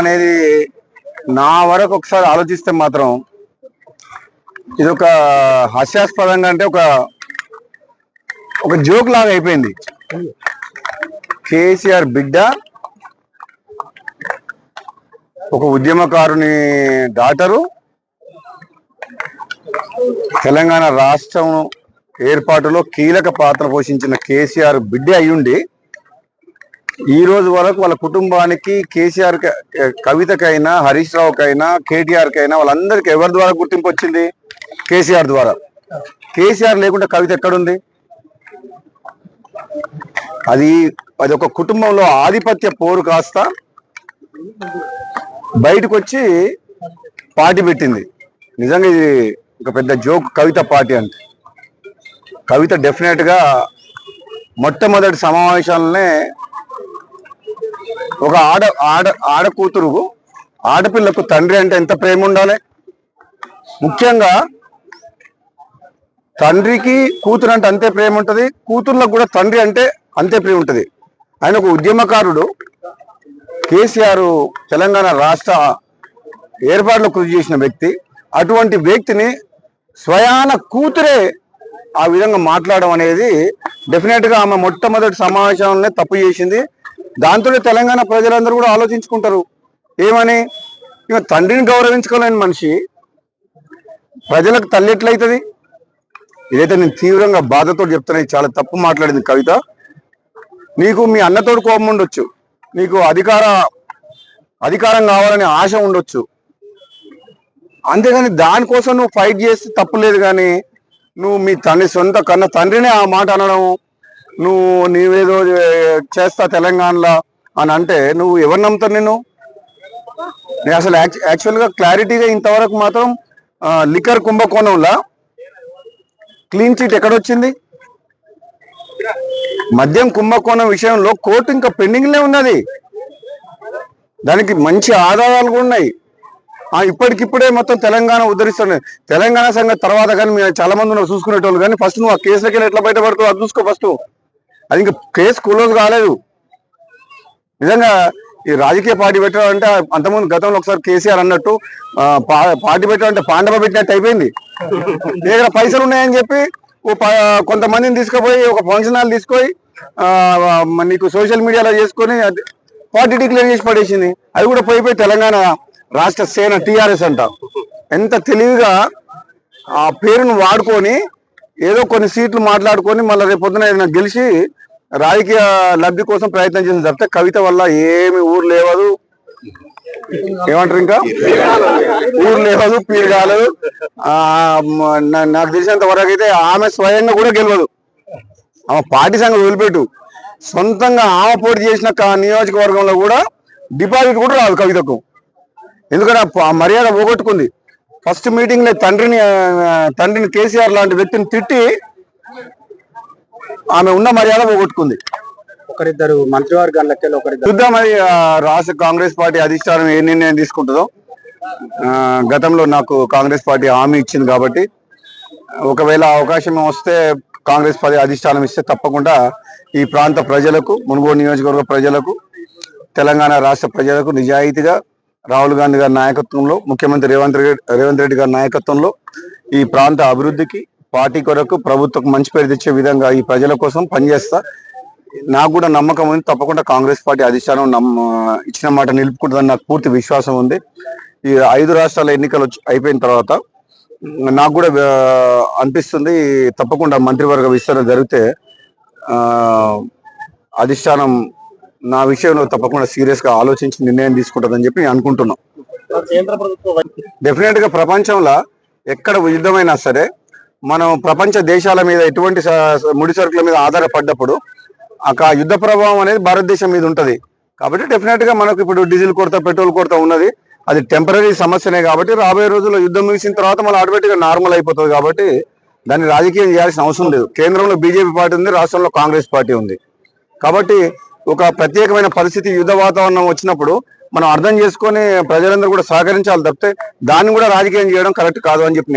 అనేది నా వరకు ఒకసారి ఆలోచిస్తే మాత్రం ఇది ఒక హాస్యాస్పదంగా అంటే ఒక జోక్ లాగా అయిపోయింది. కేసీఆర్ బిడ్డ ఒక ఉద్యమకారుని డాటరు తెలంగాణ రాష్ట్రం ఏర్పాటులో కీలక పాత్ర పోషించిన కేసీఆర్ బిడ్డ అయ్యుండి ఈ రోజు వరకు వాళ్ళ కుటుంబానికి కేసీఆర్ కవితకైనా హరీష్ రావుకైనా కేటీఆర్ కైనా వాళ్ళందరికీ ఎవరి ద్వారా గుర్తింపు వచ్చింది? కేసీఆర్ ద్వారా. కేసీఆర్ లేకుండా కవిత ఎక్కడుంది? అది ఒక కుటుంబంలో ఆధిపత్య పోరు కాస్త బయటకు వచ్చి పార్టీ పెట్టింది. నిజంగా ఇది ఒక పెద్ద జోక్ కవిత పార్టీ అంటే. కవిత డెఫినెట్ గా మొట్టమొదటి సమావేశాలనే ఒక ఆడ కూతురు ఆడపిల్లకు తండ్రి అంటే ఎంత ప్రేమ ఉండాలి. ముఖ్యంగా తండ్రికి కూతురు అంటే అంతే ప్రేమ ఉంటుంది, కూతుర్లకు కూడా తండ్రి అంటే అంతే ప్రేమ ఉంటుంది. ఆయన ఒక ఉద్యమకారుడు. కేసీఆర్ తెలంగాణ రాష్ట్ర ఏర్పాటులో కృషి చేసిన వ్యక్తి. అటువంటి వ్యక్తిని స్వయాన కూతురే ఆ విధంగా మాట్లాడడం అనేది డెఫినెట్ గా ఆమె మొట్టమొదటి సమావేశంలోనే తప్పు చేసింది. దాంతో తెలంగాణ ప్రజలందరూ కూడా ఆలోచించుకుంటారు ఏమని, ఇక తండ్రిని గౌరవించుకోలేని మనిషి ప్రజలకు తల్లి ఎట్లయితుంది? ఇదైతే నేను తీవ్రంగా బాధతో చెప్తున్నా. చాలా తప్పు మాట్లాడింది కవిత. నీకు మీ అన్నతోడు కోపం ఉండొచ్చు, నీకు అధికారం కావాలనే ఆశ ఉండొచ్చు, అంతేగాని దానికోసం నువ్వు ఫైట్ చేస్తే తప్పులేదు. కానీ నువ్వు మీ సొంత కన్న తండ్రినే ఆ మాట అనడం, నీవేదో చేస్తా తెలంగాణలో అని అంటే నువ్వు ఎవరు నమ్ముతారు? నేను అసలు యాక్చువల్గా క్లారిటీగా ఇంతవరకు మాత్రం లిక్కర్ కుంభకోణంలో క్లీన్ చిట్ ఎక్కడొచ్చింది? మద్యం కుంభకోణం విషయంలో కోర్టు ఇంకా పెండింగ్లే ఉన్నది. దానికి మంచి ఆధారాలు కూడా ఉన్నాయి. ఇప్పటికిప్పుడే మొత్తం తెలంగాణ ఉద్ధరిస్తున్నాయి. తెలంగాణ సంగతి తర్వాత కానీ మేము చాలా మంది నువ్వు చూసుకునేటోళ్ళు. కానీ ఫస్ట్ నువ్వు ఆ కేసులకి ఎట్లా బయటపడుతావు అది చూసుకో ఫస్ట్. అది ఇంకా కేసు క్లోజ్ కాలేదు. నిజంగా ఈ రాజకీయ పార్టీ పెట్టాలంటే అంతకుముందు గతంలో ఒకసారి కేసీఆర్ అన్నట్టు పార్టీ పెట్టాలంటే పాండవ పెట్టినట్టు అయిపోయింది. నీ దగ్గర పైసలు ఉన్నాయని చెప్పి కొంతమందిని తీసుకుపోయి ఒక ఫంక్షన్ హాల్ తీసుకొని నీకు సోషల్ మీడియాలో చేసుకొని పార్టీ డిక్లేర్ చేసి పడేసింది. అది కూడా పోయిపోయి తెలంగాణ రాష్ట్ర సేన టీఆర్ఎస్ అంట. ఎంత తెలివిగా ఆ పేరును వాడుకొని ఏదో కొన్ని సీట్లు మాట్లాడుకొని మళ్ళీ రేపు పొద్దున గెలిచి రాజకీయ లబ్ధి కోసం ప్రయత్నం చేసిన తప్పితే కవిత వల్ల ఏమి ఊరు లేవదు, ఏమంటారు ఇంకా ఊరు లేవదు, పీరు కాలేదు. నాకు తెలిసినంత వరకు అయితే ఆమె స్వయంగా కూడా గెలవదు. ఆమె పార్టీ సంగతి వదిలిపెట్టు, సొంతంగా ఆమె పోటీ చేసిన నియోజకవర్గంలో కూడా డిపాజిట్ కూడా రాదు కవితకు. ఎందుకంటే ఆ మర్యాద పోగొట్టుకుంది. ఫస్ట్ మీటింగ్ లో తండ్రిని కేసీఆర్ లాంటి వ్యక్తిని తిట్టి ఆమె ఉన్న మర్యాద పోగొట్టుకుంది. ఒకరిద్దరు మంత్రివర్గాలకి చూద్దాం అది రాష్ట్ర కాంగ్రెస్ పార్టీ అధిష్టానం ఏ నిర్ణయం తీసుకుంటుందో. గతంలో నాకు కాంగ్రెస్ పార్టీ హామీ ఇచ్చింది కాబట్టి ఒకవేళ అవకాశం వస్తే కాంగ్రెస్ పార్టీ అధిష్టానం ఇస్తే తప్పకుండా ఈ ప్రాంత ప్రజలకు, మునుగోడు నియోజకవర్గ ప్రజలకు, తెలంగాణ రాష్ట్ర ప్రజలకు నిజాయితీగా రాహుల్ గాంధీ గారి నాయకత్వంలో, ముఖ్యమంత్రి రేవంత్ రెడ్డి గారి నాయకత్వంలో ఈ ప్రాంత అభివృద్ధికి, పార్టీ కొరకు, ప్రభుత్వకు మంచి పేరు తెచ్చే విధంగా ఈ ప్రజల కోసం పనిచేస్తా. నాకు కూడా నమ్మకం ఉంది. తప్పకుండా కాంగ్రెస్ పార్టీ అధిష్టానం ఇచ్చిన మాట నిలుపుకుంటుందని నాకు పూర్తి విశ్వాసం ఉంది. ఈ 5 రాష్ట్రాల ఎన్నికలు అయిపోయిన తర్వాత నాకు కూడా అనిపిస్తుంది తప్పకుండా మంత్రివర్గ విస్తరణ జరిగితే అధిష్టానం నా విషయంలో తప్పకుండా సీరియస్ గా ఆలోచించి నిర్ణయం తీసుకుంటుందని చెప్పి నేను అనుకుంటున్నాం. డెఫినెట్ గా ప్రపంచంలో ఎక్కడ యుద్ధమైనా సరే మనం ప్రపంచ దేశాల మీద ఎటువంటి ముడి సరుకుల మీద ఆధారపడ్డప్పుడు ఆ యుద్ధ ప్రభావం అనేది భారతదేశం మీద ఉంటది. కాబట్టి డెఫినెట్ గా మనకు ఇప్పుడు డీజిల్ కొరత, పెట్రోల్ కొరత ఉన్నది. అది టెంపరీ సమస్యనే. కాబట్టి రాబోయే రోజుల్లో యుద్ధం ముగిసిన తర్వాత మనం ఆటోమేటిక్ గా నార్మల్ అయిపోతుంది. కాబట్టి దాన్ని రాజకీయం చేయాల్సిన అవసరం లేదు. కేంద్రంలో బీజేపీ పార్టీ ఉంది, రాష్ట్రంలో కాంగ్రెస్ పార్టీ ఉంది. కాబట్టి ఒక ప్రత్యేకమైన పరిస్థితి, యుద్ధ వాతావరణం వచ్చినప్పుడు మనం అర్థం చేసుకొని ప్రజలందరూ కూడా సహకరించాలి తప్పితే దాన్ని కూడా రాజకీయం చేయడం కరెక్ట్ కాదు అని చెప్పి